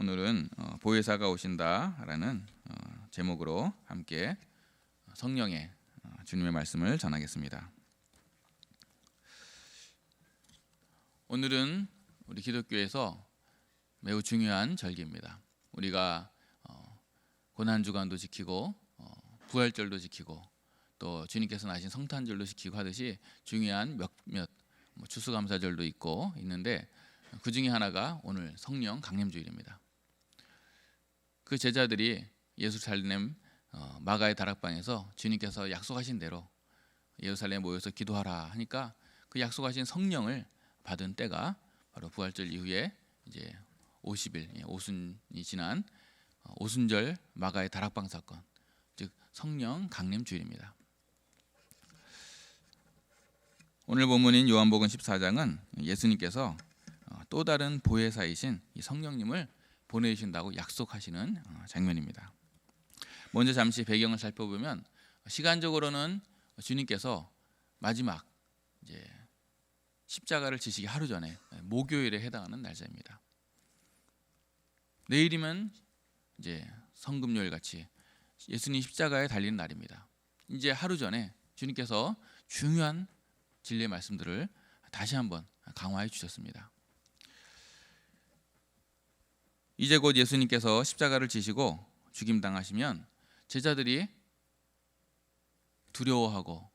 오늘은 보혜사가 오신다라는 제목으로 함께 성령의 주님의 말씀을 전하겠습니다. 오늘은 우리 기독교에서 매우 중요한 절기입니다. 우리가 고난주간도 지키고 부활절도 지키고 또 주님께서 나신 성탄절도 지키고 하듯이 중요한 몇몇 추수감사절도 있는데 그 중에 하나가 오늘 성령 강림주일입니다. 그 제자들이 예루살렘 마가의 다락방에서 주님께서 약속하신 대로 예루살렘에 모여서 기도하라 하니까 그 약속하신 성령을 받은 때가 바로 부활절 이후에 이제 50일 오순이 지난 오순절 마가의 다락방 사건, 즉 성령 강림주일입니다. 오늘 본문인 요한복음 14장은 예수님께서 또 다른 보혜사이신 이 성령님을 보내신다고 약속하시는 장면입니다. 먼저 잠시 배경을 살펴보면 시간적으로는 주님께서 마지막 이제 십자가를 지시기 하루 전에 목요일에 해당하는 날짜입니다. 내일이면 이제 성금요일 같이 예수님 십자가에 달리는 날입니다. 이제 하루 전에 주님께서 중요한 진리의 말씀들을 다시 한번 강화해 주셨습니다. 이제 곧 예수님께서 십자가를 지시고 죽임당하시면 제자들이 두려워하고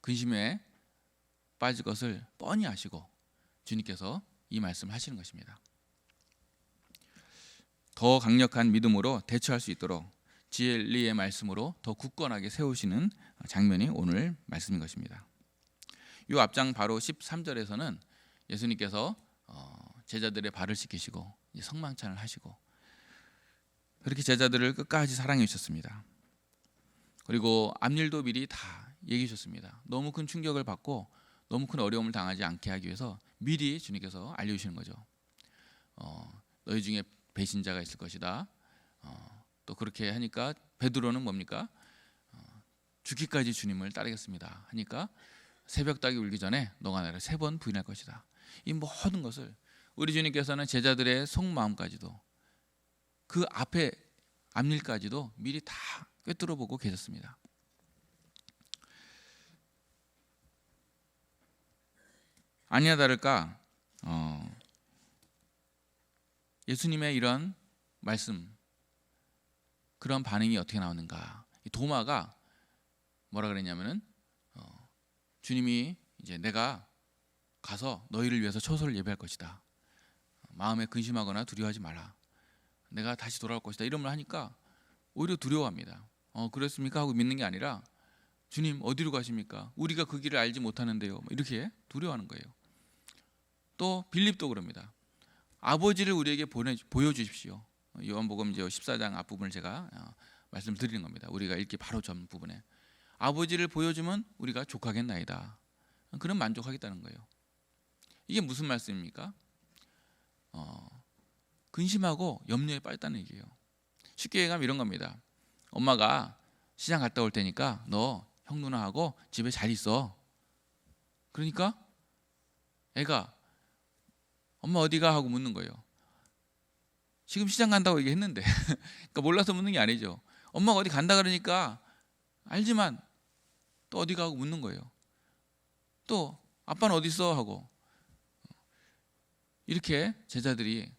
근심에 빠질 것을 뻔히 아시고 주님께서 이 말씀을 하시는 것입니다. 더 강력한 믿음으로 대처할 수 있도록 진리의 말씀으로 더 굳건하게 세우시는 장면이 오늘 말씀인 것입니다. 이 앞장 바로 13절에서는 예수님께서 제자들의 발을 씻기시고 성만찬을 하시고 그렇게 제자들을 끝까지 사랑해 주셨습니다. 그리고 앞일도 미리 다 얘기해 주셨습니다. 너무 큰 충격을 받고 너무 큰 어려움을 당하지 않게 하기 위해서 미리 주님께서 알려주시는 거죠. 너희 중에 배신자가 있을 것이다. 또 그렇게 하니까 베드로는 뭡니까? 죽기까지 주님을 따르겠습니다 하니까 새벽닭이 울기 전에 너가 나를 3번 부인할 것이다. 이 모든 것을 우리 주님께서는 제자들의 속마음까지도 그 앞에 앞일까지도 미리 다 꿰뚫어 보고 계셨습니다. 아니나 다를까 예수님의 이런 말씀, 그런 반응이 어떻게 나오는가? 도마가 뭐라 그랬냐면은 주님이 이제 내가 가서 너희를 위해서 초소를 예배할 것이다. 마음에 근심하거나 두려워하지 마라. 내가 다시 돌아올 것이다. 이런 말 하니까 오히려 두려워합니다. 그렇습니까? 하고 믿는 게 아니라 주님 어디로 가십니까? 우리가 그 길을 알지 못하는데요. 이렇게 두려워하는 거예요. 또 빌립도 그럽니다. 아버지를 우리에게 보여주십시오. 요한복음 14장 앞부분을 제가 말씀드리는 겁니다. 우리가 읽기 바로 전 부분에 아버지를 보여주면 우리가 족하겠나이다. 그럼 만족하겠다는 거예요. 이게 무슨 말씀입니까? 근심하고 염려에 빠졌다는 얘기예요. 쉽게 얘기하면 이런 겁니다. 엄마가 시장 갔다 올 테니까 너 형 누나하고 집에 잘 있어. 그러니까 애가 엄마 어디가? 하고 묻는 거예요. 지금 시장 간다고 얘기했는데 그러니까 몰라서 묻는 게 아니죠. 엄마가 어디 간다 그러니까 알지만 또 어디 가고 묻는 거예요. 또 아빠는 어디 있어? 하고 이렇게 제자들이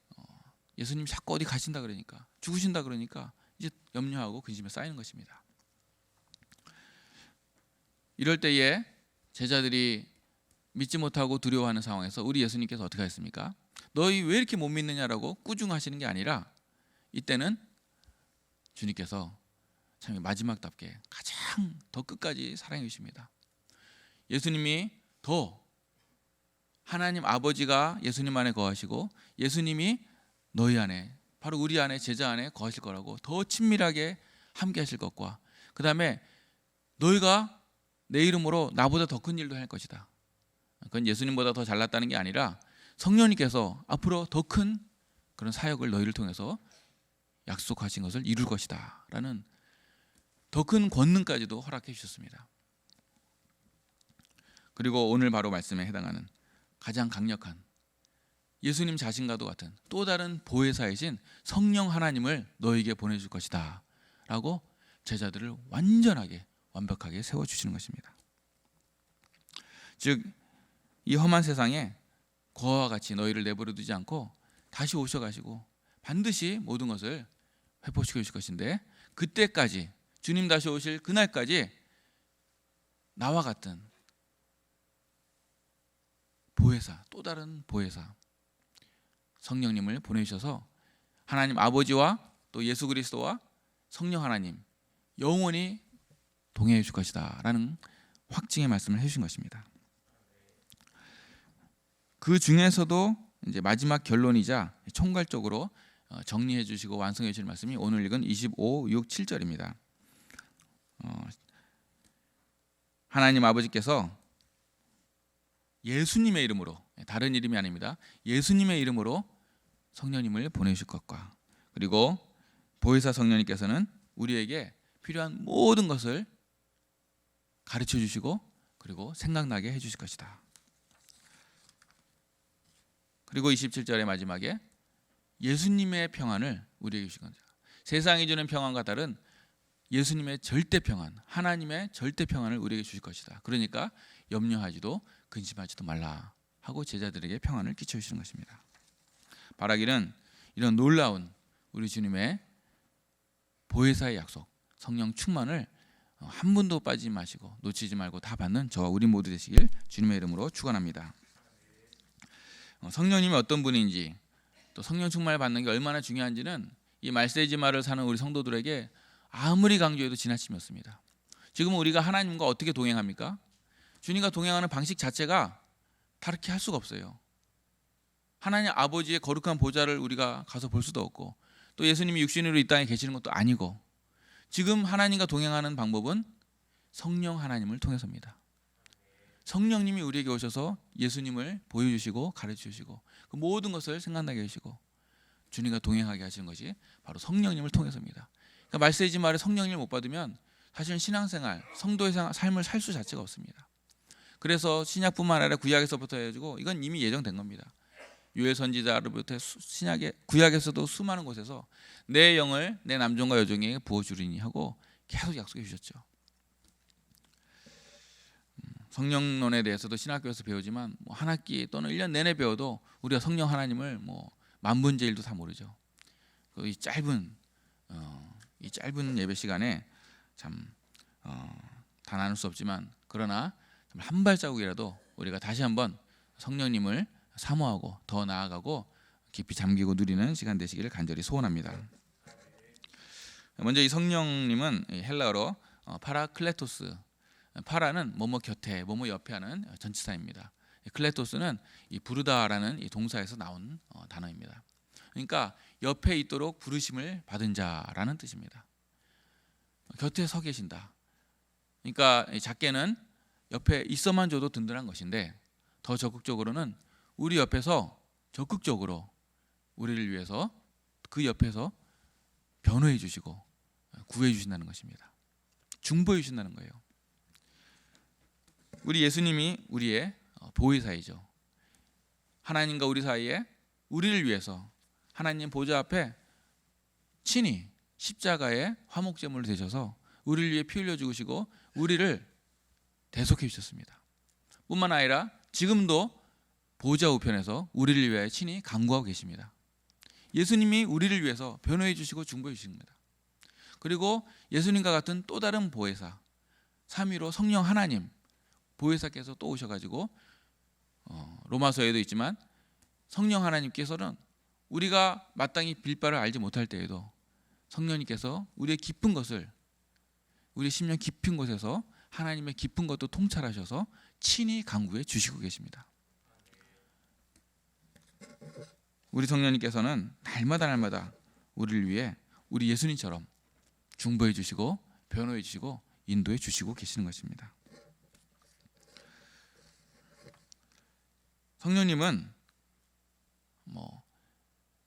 예수님 자꾸 어디 가신다 그러니까 죽으신다 그러니까 이제 염려하고 근심에 쌓이는 것입니다. 이럴 때에 제자들이 믿지 못하고 두려워하는 상황에서 우리 예수님께서 어떻게 하셨습니까? 너희 왜 이렇게 못 믿느냐라고 꾸중하시는 게 아니라 이때는 주님께서 참 마지막답게 가장 더 끝까지 사랑해 주십니다. 예수님이 더 하나님 아버지가 예수님 안에 거하시고 예수님이 너희 안에 바로 우리 안에 제자 안에 거하실 거라고 더 친밀하게 함께 하실 것과 그 다음에 너희가 내 이름으로 나보다 더 큰 일도 할 것이다. 그건 예수님보다 더 잘났다는 게 아니라 성령님께서 앞으로 더 큰 그런 사역을 너희를 통해서 약속하신 것을 이룰 것이다 라는 더 큰 권능까지도 허락해 주셨습니다. 그리고 오늘 바로 말씀에 해당하는 가장 강력한 예수님 자신과도 같은 또 다른 보혜사이신 성령 하나님을 너에게 보내줄 것이다 라고 제자들을 완벽하게 세워주시는 것입니다. 즉 이 험한 세상에 거와 같이 너희를 내버려 두지 않고 다시 오셔가지고 반드시 모든 것을 회복시켜 주실 것인데, 그때까지 주님 다시 오실 그날까지 나와 같은 보혜사, 또 다른 보혜사 성령님을 보내주셔서 하나님 아버지와 또 예수 그리스도와 성령 하나님 영원히 동행해 줄 것이다 라는 확증의 말씀을 해주신 것입니다. 그 중에서도 이제 마지막 결론이자 총괄적으로 정리해 주시고 완성해 주실 말씀이 오늘 읽은 25, 6, 7절입니다. 하나님 아버지께서 예수님의 이름으로, 다른 이름이 아닙니다, 예수님의 이름으로 성령님을 보내주실 것과, 그리고 보혜사 성령님께서는 우리에게 필요한 모든 것을 가르쳐 주시고 그리고 생각나게 해주실 것이다. 그리고 27절의 마지막에 예수님의 평안을 우리에게 주신 겁니다. 세상이 주는 평안과 다른 예수님의 절대 평안, 하나님의 절대 평안을 우리에게 주실 것이다. 그러니까 염려하지도 근심하지도 말라 하고 제자들에게 평안을 끼쳐 주시는 것입니다. 바라기는 이런 놀라운 우리 주님의 보혜사의 약속, 성령 충만을 한 분도 빠지지 마시고 놓치지 말고 다 받는 저와 우리 모두 되시길 주님의 이름으로 축원합니다. 성령님이 어떤 분인지, 또 성령 충만을 받는 게 얼마나 중요한지는 이 말세지마를 사는 우리 성도들에게 아무리 강조해도 지나침이 없습니다. 지금 우리가 하나님과 어떻게 동행합니까? 주님과 동행하는 방식 자체가 다르게 할 수가 없어요. 하나님 아버지의 거룩한 보좌를 우리가 가서 볼 수도 없고, 또 예수님이 육신으로 이 땅에 계시는 것도 아니고, 지금 하나님과 동행하는 방법은 성령 하나님을 통해서입니다. 성령님이 우리에게 오셔서 예수님을 보여주시고 가르쳐주시고 그 모든 것을 생각나게 해주시고 주님과 동행하게 하시는 것이 바로 성령님을 통해서입니다. 그러니까 말세지 말에 성령님을 못 받으면 사실은 신앙생활, 성도의 삶을 살 수 자체가 없습니다. 그래서 신약뿐만 아니라 구약에서부터 해가지고 이건 이미 예정된 겁니다. 요엘 선지자로부터 구약에서도 수많은 곳에서 내 영을 내 남종과 여종에게 부어주리니 하고 계속 약속해 주셨죠. 성령론에 대해서도 신학교에서 배우지만 한 학기 또는 1년 내내 배워도 우리가 성령 하나님을 만분의 1도 다 모르죠. 이 짧은 예배 시간에 참 다 나눌 수 없지만, 그러나 한 발자국이라도 우리가 다시 한번 성령님을 사모하고 더 나아가고 깊이 잠기고 누리는 시간 되시기를 간절히 소원합니다. 먼저 이 성령님은 헬라어로 파라클레토스, 파라는 뭐뭐 곁에, 뭐뭐 옆에 하는 전치사입니다. 클레토스는 이 부르다라는 이 동사에서 나온 단어입니다. 그러니까 옆에 있도록 부르심을 받은 자라는 뜻입니다. 곁에 서 계신다. 그러니까 작게는 옆에 있어만 줘도 든든한 것인데, 더 적극적으로는 우리 옆에서 적극적으로 우리를 위해서 그 옆에서 변호해 주시고 구해 주신다는 것입니다. 중보해 주신다는 거예요. 우리 예수님이 우리의 보혜사이죠. 하나님과 우리 사이에 우리를 위해서 하나님 보좌 앞에 친히 십자가의 화목제물을 되셔서 우리를 위해 피 흘려 죽으시고 우리를 대속해 주셨습니다. 뿐만 아니라 지금도 보좌 우편에서 우리를 위해 친히 간구하고 계십니다. 예수님이 우리를 위해서 변호해 주시고 중보해 주십니다. 그리고 예수님과 같은 또 다른 보혜사, 삼위로 성령 하나님 보혜사께서 또 오셔가지고 로마서에도 있지만 성령 하나님께서는 우리가 마땅히 빌 바를 알지 못할 때에도 성령님께서 우리의 깊은 것을, 우리 심령 깊은 곳에서 하나님의 깊은 것도 통찰하셔서 친히 간구해 주시고 계십니다. 우리 성령님께서는 날마다 우리를 위해 우리 예수님처럼 중보해 주시고 변호해 주시고 인도해 주시고 계시는 것입니다. 성령님은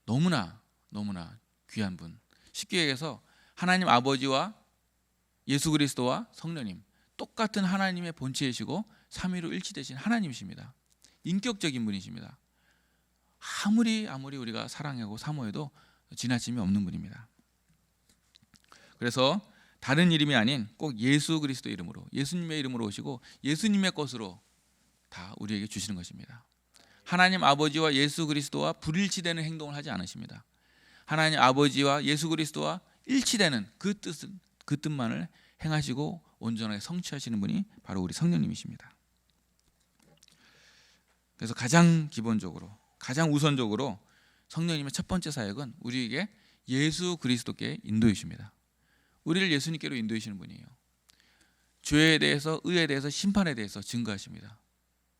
너무나 귀한 분. 쉽게 얘기해서 하나님 아버지와 예수 그리스도와 성령님 똑같은 하나님의 본체이시고 삼위로 일치되신 하나님이십니다. 인격적인 분이십니다. 아무리 우리가 사랑하고 사모해도 지나침이 없는 분입니다. 그래서 다른 이름이 아닌 꼭 예수 그리스도 이름으로, 예수님의 이름으로 오시고 예수님의 것으로 다 우리에게 주시는 것입니다. 하나님 아버지와 예수 그리스도와 불일치되는 행동을 하지 않으십니다. 하나님 아버지와 예수 그리스도와 일치되는 그 뜻만을 행하시고 온전하게 성취하시는 분이 바로 우리 성령님이십니다. 그래서 가장 기본적으로, 가장 우선적으로 성령님의 첫 번째 사역은 우리에게 예수 그리스도께 인도이십니다. 우리를 예수님께로 인도이시는 분이에요. 죄에 대해서, 의에 대해서, 심판에 대해서 증거하십니다.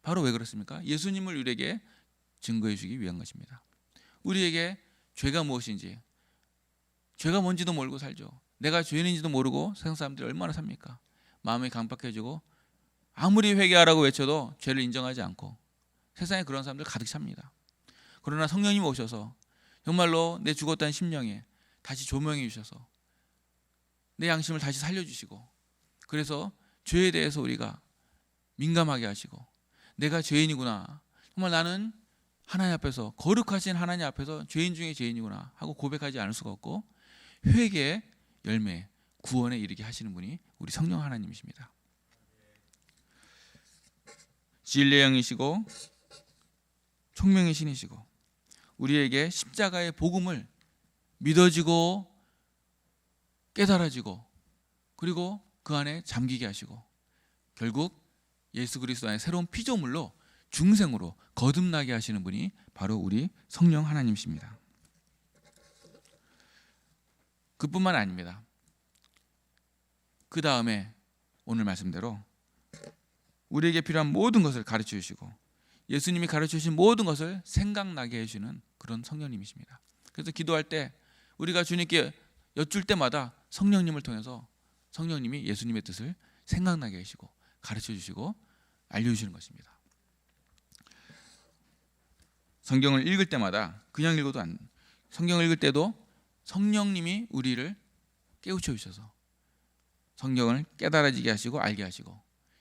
바로 왜 그렇습니까? 예수님을 우리에게 증거해 주기 위한 것입니다. 우리에게 죄가 무엇인지, 죄가 뭔지도 모르고 살죠. 내가 죄인인지도 모르고 세상 사람들이 얼마나 삽니까? 마음이 강박해지고 아무리 회개하라고 외쳐도 죄를 인정하지 않고 세상에 그런 사람들 가득 찹니다. 그러나 성령님 오셔서 정말로 내 죽었다는 심령에 다시 조명해 주셔서 내 양심을 다시 살려주시고, 그래서 죄에 대해서 우리가 민감하게 하시고, 내가 죄인이구나, 정말 나는 하나님 앞에서, 거룩하신 하나님 앞에서 죄인 중에 죄인이구나 하고 고백하지 않을 수가 없고, 회개의 열매, 구원에 이르게 하시는 분이 우리 성령 하나님이십니다. 진리의 영이시고 총명의 신이시고 우리에게 십자가의 복음을 믿어지고 깨달아지고 그리고 그 안에 잠기게 하시고 결국 예수 그리스도 안에 새로운 피조물로 중생으로 거듭나게 하시는 분이 바로 우리 성령 하나님이십니다. 그뿐만 아닙니다. 그 다음에 오늘 말씀대로 우리에게 필요한 모든 것을 가르쳐 주시고 예수님이 가르쳐 주신 모든 것을 생각나게 해주시는 그런 성령님이십니다. 그래서 기도할 때 우리가 주님께 여쭐 때마다 성령님을 통해서 성령님이 예수님의 뜻을 생각나게 하시고 가르쳐 주시고 알려주시는 것입니다. 성경을 읽을 때마다 그냥 읽어도 성경을 읽을 때도 성령님이 우리를 깨우쳐 주셔서 성경을 깨달아지게 하시고 알게 하시고,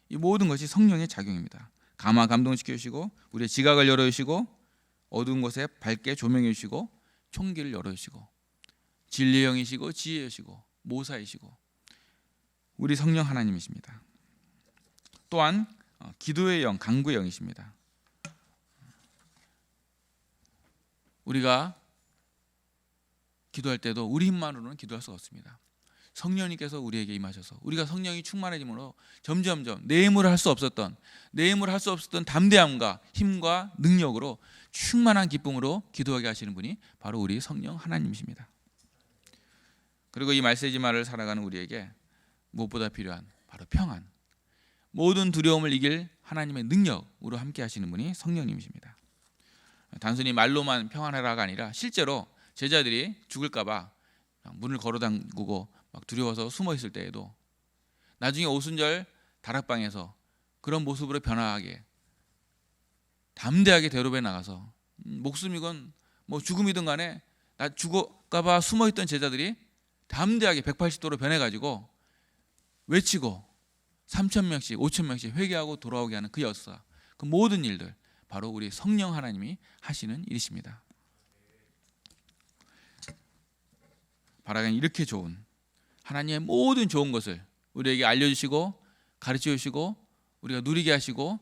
이 모든 것이 성령의 작용입니다. 감동시켜 주시고 우리의 지각을 열어주시고 어두운 곳에 밝게 조명해 주시고 총기를 열어주시고 진리의 영이시고 지혜이시고 모사이시고 우리 성령 하나님이십니다. 또한 기도의 영, 간구의 영이십니다. 우리가 기도할 때도 우리 힘만으로는 기도할 수 없습니다. 성령님께서 우리에게 임하셔서 우리가 성령이 충만해짐으로 점점점 내 힘으로 할 수 없었던 담대함과 힘과 능력으로 충만한 기쁨으로 기도하게 하시는 분이 바로 우리 성령 하나님이십니다. 그리고 이 말세지마를 살아가는 우리에게 무엇보다 필요한 바로 평안, 모든 두려움을 이길 하나님의 능력으로 함께 하시는 분이 성령님이십니다. 단순히 말로만 평안하라가 아니라 실제로 제자들이 죽을까 봐 문을 걸어 잠그고 막 두려워서 숨어 있을 때에도 나중에 오순절 다락방에서 그런 모습으로 변화하게 담대하게 대로변에 나가서 목숨이건 뭐 죽음이든 간에 나 죽을까 봐 숨어 있던 제자들이 담대하게 180도로 변해가지고 외치고 3,000명씩 5,000명씩 회개하고 돌아오게 하는 그 역사, 그 모든 일들 바로 우리 성령 하나님이 하시는 일이십니다. 바라기는 이렇게 좋은 하나님의 모든 좋은 것을 우리에게 알려주시고 가르쳐 주시고 우리가 누리게 하시고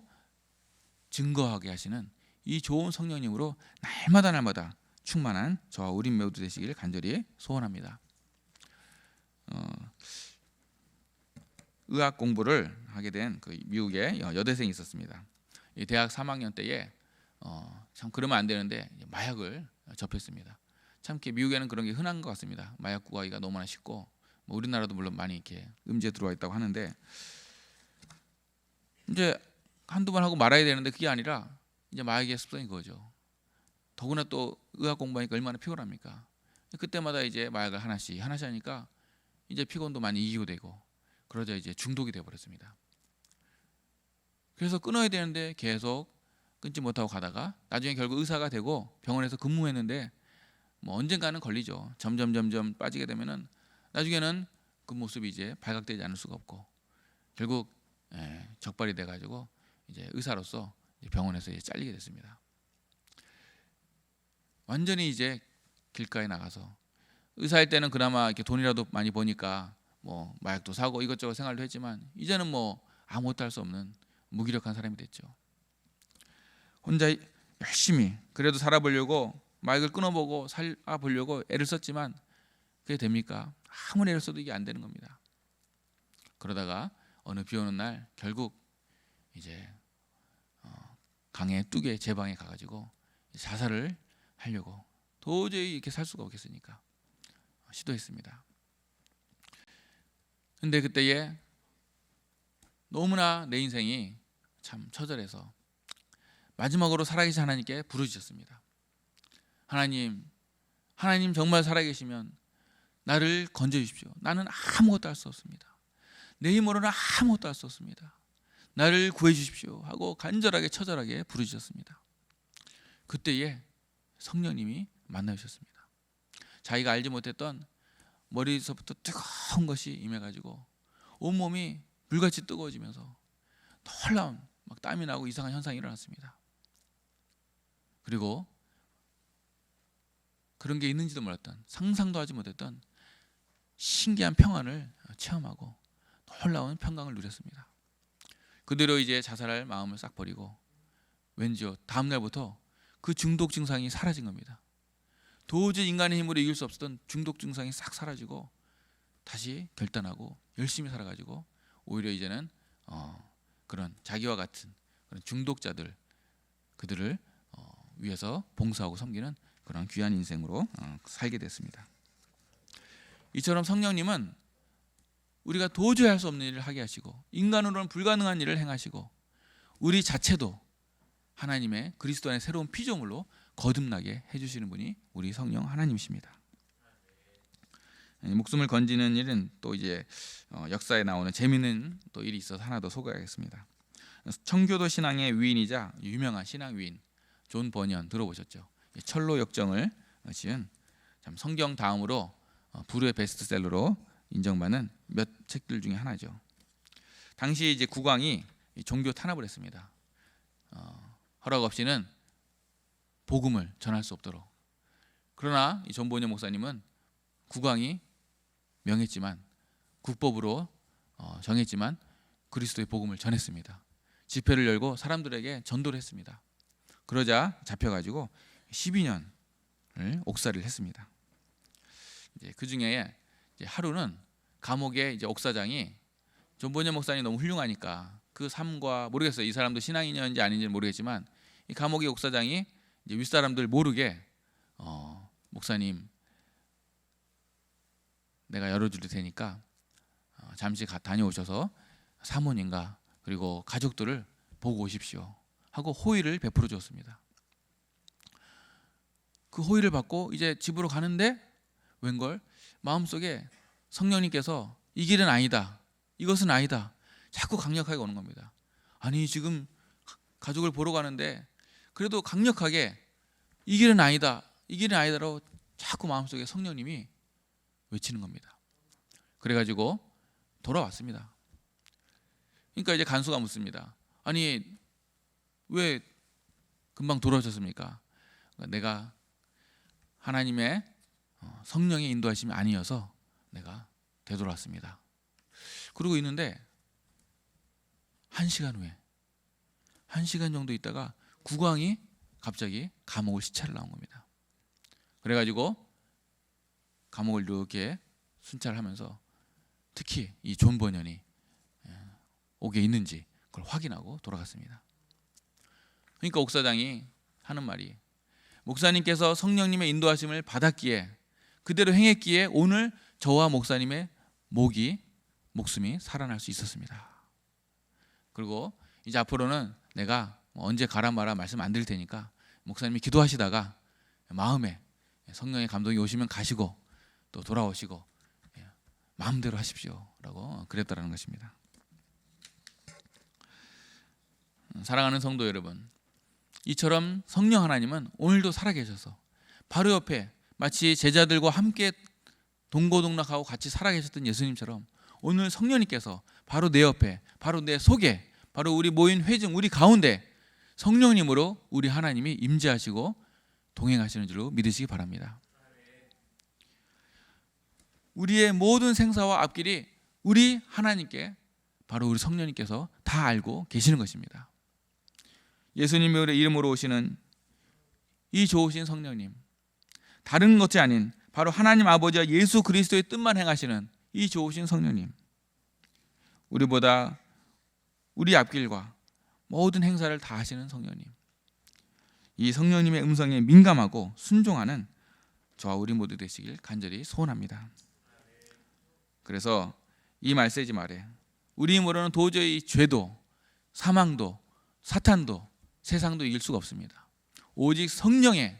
증거하게 하시는 이 좋은 성령님으로 날마다 충만한 저와 우리 모두 되시기를 간절히 소원합니다. 의학 공부를 하게 된 그 미국의 여대생이 있었습니다. 대학 3학년 때에 참 그러면 안 되는데 마약을 접했습니다. 참 미국에는 그런 게 흔한 것 같습니다. 마약 구하기가 너무나 쉽고 뭐 우리나라도 물론 많이 이렇게 음지에 들어와 있다고 하는데 이제 한두 번 하고 말아야 되는데 그게 아니라 이제 마약의 습성인 거죠. 더구나 또 의학 공부하니까 얼마나 피곤합니까? 그때마다 이제 마약을 하나씩 하니까 이제 피곤도 많이 이기고 되고 그러자 이제 중독이 되어 버렸습니다. 그래서 끊어야 되는데 계속 끊지 못하고 가다가 나중에 결국 의사가 되고 병원에서 근무했는데 뭐 언젠가는 걸리죠. 점점 빠지게 되면은 나중에는 그 모습이 이제 발각되지 않을 수가 없고 결국 적발이 돼가지고 이제 의사로서 병원에서 이제 잘리게 됐습니다. 완전히 이제 길가에 나가서 의사일 때는 그나마 이렇게 돈이라도 많이 버니까 뭐 마약도 사고 이것저것 생활도 했지만 이제는 뭐 아무것도 할 수 없는 무기력한 사람이 됐죠. 혼자 열심히 그래도 살아보려고 마약을 끊어보고 살아보려고 애를 썼지만 그게 됩니까? 아무리 애를 써도 이게 안 되는 겁니다. 그러다가 어느 비 오는 날 결국 이제 강의 뚝에 제 방에 가가지고 자살을 하려고, 도저히 이렇게 살 수가 없겠으니까 시도했습니다. 근데 그때에 너무나 내 인생이 참 처절해서 마지막으로 살아계신 하나님께 부르짖었습니다. 하나님 정말 살아계시면 나를 건져주십시오. 나는 아무것도 할 수 없습니다. 내 힘으로는 아무것도 할 수 없습니다. 나를 구해주십시오 하고 간절하게 처절하게 부르짖었습니다. 그때에 성령님이 만나주셨습니다. 자기가 알지 못했던 머리서부터 뜨거운 것이 임해가지고 온몸이 불같이 뜨거워지면서 놀라운 막 땀이 나고 이상한 현상이 일어났습니다. 그리고 그런 게 있는지도 몰랐던, 상상도 하지 못했던 신기한 평안을 체험하고 놀라운 평강을 누렸습니다. 그대로 이제 자살할 마음을 싹 버리고 왠지요 다음 날부터 그 중독 증상이 사라진 겁니다. 도저히 인간의 힘으로 이길 수 없었던 중독 증상이 싹 사라지고 다시 결단하고 열심히 살아가지고 오히려 이제는 그런 자기와 같은 그런 중독자들, 그들을 위해서 봉사하고 섬기는 그런 귀한 인생으로 살게 됐습니다. 이처럼 성령님은 우리가 도저히 할 수 없는 일을 하게 하시고 인간으로는 불가능한 일을 행하시고 우리 자체도 하나님의 그리스도 안의 새로운 피조물로 거듭나게 해주시는 분이 우리 성령 하나님이십니다. 목숨을 건지는 일은 또 이제 역사에 나오는 재미있는 또 일이 있어서 하나 더 소개하겠습니다. 청교도 신앙의 위인이자 유명한 신앙 위인 존 버니언 들어보셨죠? 철로 역정을 지은 참 성경 다음으로 불후의 베스트셀러로 인정받는 몇 책들 중에 하나죠. 당시 이제 국왕이 종교 탄압을 했습니다. 허락 없이는 복음을 전할 수 없도록. 그러나 이 존 버니언 목사님은 국왕이 명했지만 국법으로 정했지만 그리스도의 복음을 전했습니다. 집회를 열고 사람들에게 전도를 했습니다. 그러자 잡혀가지고 12년을 옥살이를 했습니다. 이제 그 중에 하루는 감옥에 이제 옥사장이 존 버니언 목사님이 너무 훌륭하니까 그 삶과 모르겠어요. 이 사람도 신앙인이었는지 아닌지는 모르겠지만 이 감옥의 옥사장이 이제 윗사람들 모르게 목사님 내가 열어줄 테니까 잠시 다녀오셔서 사모님과 그리고 가족들을 보고 오십시오 하고 호의를 베풀어 주었습니다. 그 호의를 받고 이제 집으로 가는데 웬걸 마음속에 성령님께서 이 길은 아니다, 이것은 아니다 자꾸 강력하게 오는 겁니다. 아니 지금 가족을 보러 가는데 그래도 강력하게 이 길은 아니다, 이 길은 아니다라고 자꾸 마음속에 성령님이 외치는 겁니다. 그래가지고 돌아왔습니다. 그러니까 이제 간수가 묻습니다. 아니 왜 금방 돌아오셨습니까? 내가 하나님의 성령의 인도하심이 아니어서 내가 되돌아왔습니다. 그러고 있는데 1시간 후에 1시간 정도 있다가 국왕이 갑자기 감옥을 시찰을 나온 겁니다. 그래가지고 감옥을 이렇게 순찰을 하면서 특히 이 존 버니언이 옥에 있는지 그걸 확인하고 돌아갔습니다. 그러니까 옥사장이 하는 말이 목사님께서 성령님의 인도하심을 받았기에 그대로 행했기에 오늘 저와 목사님의 목숨이 살아날 수 있었습니다. 그리고 이제 앞으로는 내가 언제 가라 마라 말씀 안 드릴 테니까 목사님이 기도하시다가 마음에 성령의 감동이 오시면 가시고 또 돌아오시고 마음대로 하십시오 라고 그랬다라는 것입니다. 사랑하는 성도 여러분, 이처럼 성령 하나님은 오늘도 살아계셔서 바로 옆에 마치 제자들과 함께 동고동락하고 같이 살아계셨던 예수님처럼 오늘 성령님께서 바로 내 옆에, 바로 내 속에, 바로 우리 모인 회중 우리 가운데 성령님으로 우리 하나님이 임재하시고 동행하시는 줄로 믿으시기 바랍니다. 우리의 모든 생사와 앞길이 우리 하나님께, 바로 우리 성령님께서 다 알고 계시는 것입니다. 예수님의 이름으로 오시는 이 좋으신 성령님, 다른 것이 아닌 바로 하나님 아버지와 예수 그리스도의 뜻만 행하시는 이 좋으신 성령님, 우리보다 우리 앞길과 모든 행사를 다 하시는 성령님, 이 성령님의 음성에 민감하고 순종하는 저와 우리 모두 되시길 간절히 소원합니다. 그래서 이 말세지 말에 우리 힘으로는 도저히 죄도 사망도 사탄도 세상도 이길 수가 없습니다. 오직 성령의,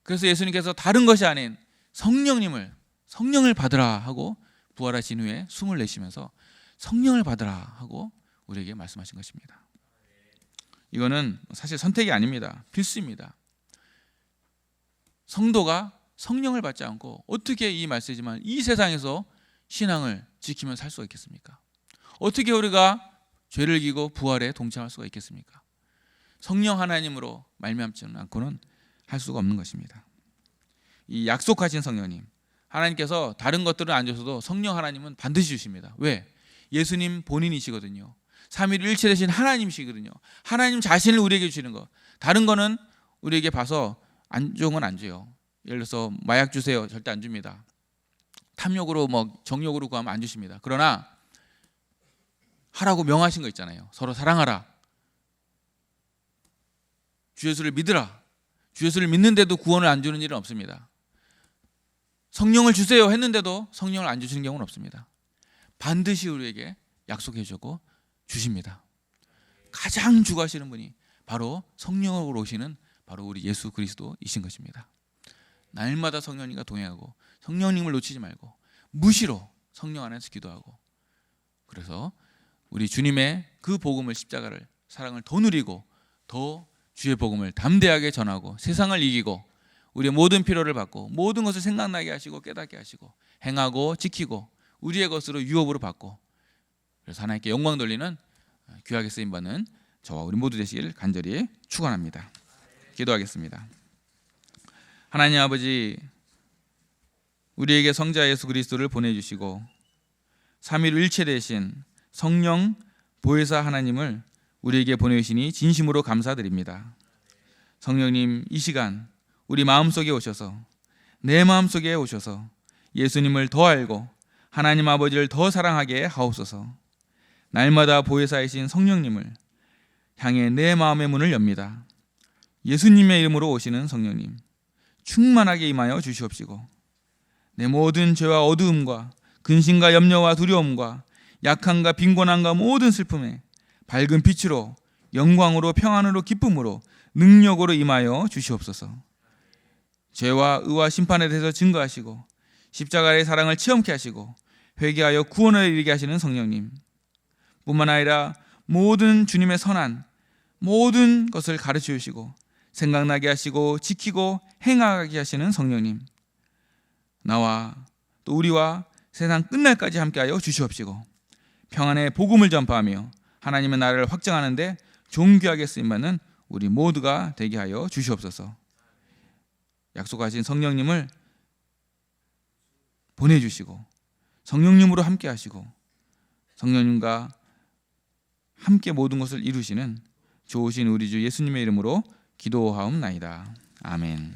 그래서 예수님께서 다른 것이 아닌 성령을 받으라 하고 부활하신 후에 숨을 내쉬면서 성령을 받으라 하고 우리에게 말씀하신 것입니다. 이거는 사실 선택이 아닙니다. 필수입니다. 성도가 성령을 받지 않고 어떻게 이 말세지만 이 세상에서 신앙을 지키며 살 수가 있겠습니까? 어떻게 우리가 죄를 이기고 부활에 동참할 수가 있겠습니까? 성령 하나님으로 말미암지 않고는 할 수가 없는 것입니다. 이 약속하신 성령님, 하나님께서 다른 것들은 안 주셔도 성령 하나님은 반드시 주십니다. 왜? 예수님 본인이시거든요. 삼위일체 되신 하나님이시거든요. 하나님 자신을 우리에게 주시는 것. 다른 거는 우리에게 봐서 안 좋은 건 안 줘요. 예를 들어서 마약 주세요, 절대 안 줍니다. 탐욕으로 정욕으로 구하면 안 주십니다. 그러나 하라고 명하신 거 있잖아요. 서로 사랑하라, 주 예수를 믿으라. 주 예수를 믿는데도 구원을 안 주는 일은 없습니다. 성령을 주세요 했는데도 성령을 안 주시는 경우는 없습니다. 반드시 우리에게 약속해 주고 주십니다. 가장 주가시는 분이 바로 성령으로 오시는 바로 우리 예수 그리스도이신 것입니다. 날마다 성령님과 동행하고 성령님을 놓치지 말고 무시로 성령 안에서 기도하고, 그래서 우리 주님의 그 복음을, 십자가를, 사랑을 더 누리고 더 주의 복음을 담대하게 전하고 세상을 이기고 우리의 모든 필요를 받고 모든 것을 생각나게 하시고 깨닫게 하시고 행하고 지키고 우리의 것으로 유업으로 받고, 그래서 하나님께 영광 돌리는 귀하게 쓰임받는 저와 우리 모두 되시길 간절히 축원합니다. 기도하겠습니다. 하나님 아버지, 우리에게 성자 예수 그리스도를 보내주시고 삼위일체 되신 성령 보혜사 하나님을 우리에게 보내주시니 진심으로 감사드립니다. 성령님, 이 시간 우리 마음속에 오셔서, 내 마음속에 오셔서 예수님을 더 알고 하나님 아버지를 더 사랑하게 하옵소서. 날마다 보혜사이신 성령님을 향해 내 마음의 문을 엽니다. 예수님의 이름으로 오시는 성령님, 충만하게 임하여 주시옵시고 내 모든 죄와 어두움과 근심과 염려와 두려움과 약함과 빈곤함과 모든 슬픔에 밝은 빛으로, 영광으로, 평안으로, 기쁨으로, 능력으로 임하여 주시옵소서. 죄와 의와 심판에 대해서 증거하시고 십자가의 사랑을 체험케 하시고 회개하여 구원을 이루게 하시는 성령님, 뿐만 아니라 모든 주님의 선한 모든 것을 가르쳐 주시고 생각나게 하시고 지키고 행하게 하시는 성령님, 나와 또 우리와 세상 끝날까지 함께하여 주시옵시고 평안의 복음을 전파하며 하나님의 나라를 확장하는 데 존귀하게 쓰임받는 우리 모두가 되게 하여 주시옵소서. 약속하신 성령님을 보내주시고 성령님으로 함께 하시고 성령님과 함께 모든 것을 이루시는 좋으신 우리 주 예수님의 이름으로 기도하옵나이다. 아멘.